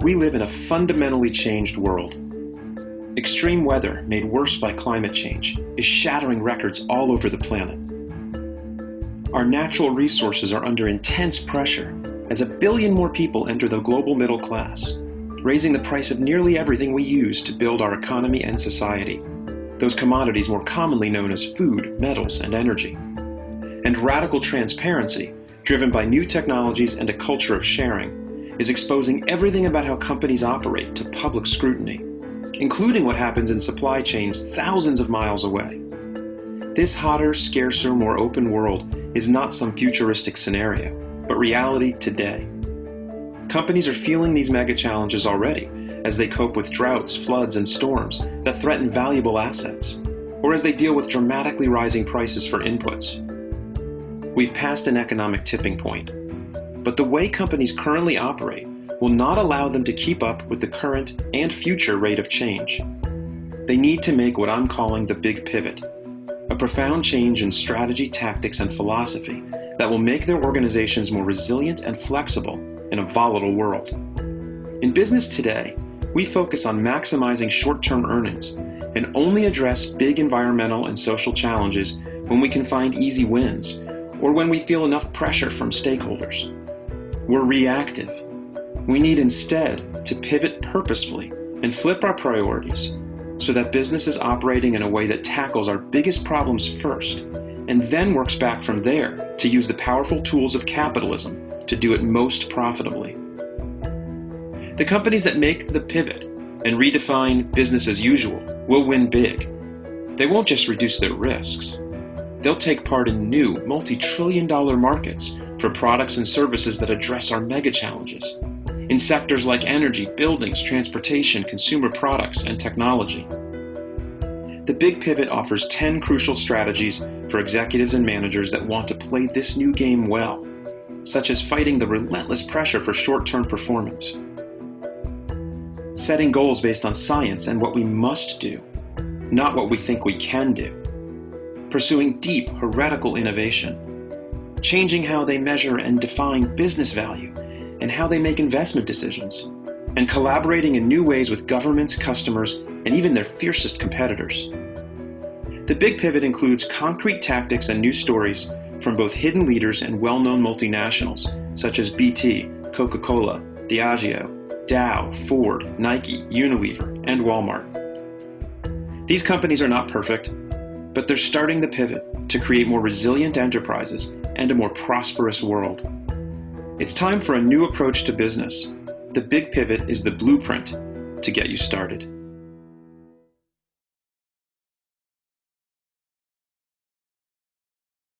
We live in a fundamentally changed world. Extreme weather, made worse by climate change, is shattering records all over the planet. Our natural resources are under intense pressure as 1 billion more people enter the global middle class, raising the price of nearly everything we use to build our economy and society, those commodities more commonly known as food, metals, and energy. And radical transparency, driven by new technologies and a culture of sharing, is exposing everything about how companies operate to public scrutiny, including what happens in supply chains thousands of miles away. This hotter, scarcer, more open world is not some futuristic scenario, but reality today. Companies are feeling these mega challenges already as they cope with droughts, floods, and storms that threaten valuable assets, or as they deal with dramatically rising prices for inputs. We've passed an economic tipping point, but the way companies currently operate will not allow them to keep up with the current and future rate of change. They need to make what I'm calling the big pivot, a profound change in strategy, tactics, and philosophy that will make their organizations more resilient and flexible in a volatile world. In business today, we focus on maximizing short-term earnings and only address big environmental and social challenges when we can find easy wins or when we feel enough pressure from stakeholders. We're reactive. We need instead to pivot purposefully and flip our priorities so that business is operating in a way that tackles our biggest problems first and then works back from there to use the powerful tools of capitalism to do it most profitably. The companies that make the pivot and redefine business as usual will win big. They won't just reduce their risks. They'll take part in new, multi-trillion-dollar markets for products and services that address our mega challenges, in sectors like energy, buildings, transportation, consumer products, and technology. The Big Pivot offers 10 crucial strategies for executives and managers that want to play this new game well, such as fighting the relentless pressure for short-term performance, setting goals based on science and what we must do, not what we think we can do, pursuing deep, heretical innovation, changing how they measure and define business value and how they make investment decisions, and collaborating in new ways with governments, customers, and even their fiercest competitors. The Big Pivot includes concrete tactics and new stories from both hidden leaders and well-known multinationals, such as BT, Coca-Cola, Diageo, Dow, Ford, Nike, Unilever, and Walmart. These companies are not perfect, but they're starting the pivot to create more resilient enterprises and a more prosperous world. It's time for a new approach to business. The Big Pivot is the blueprint to get you started.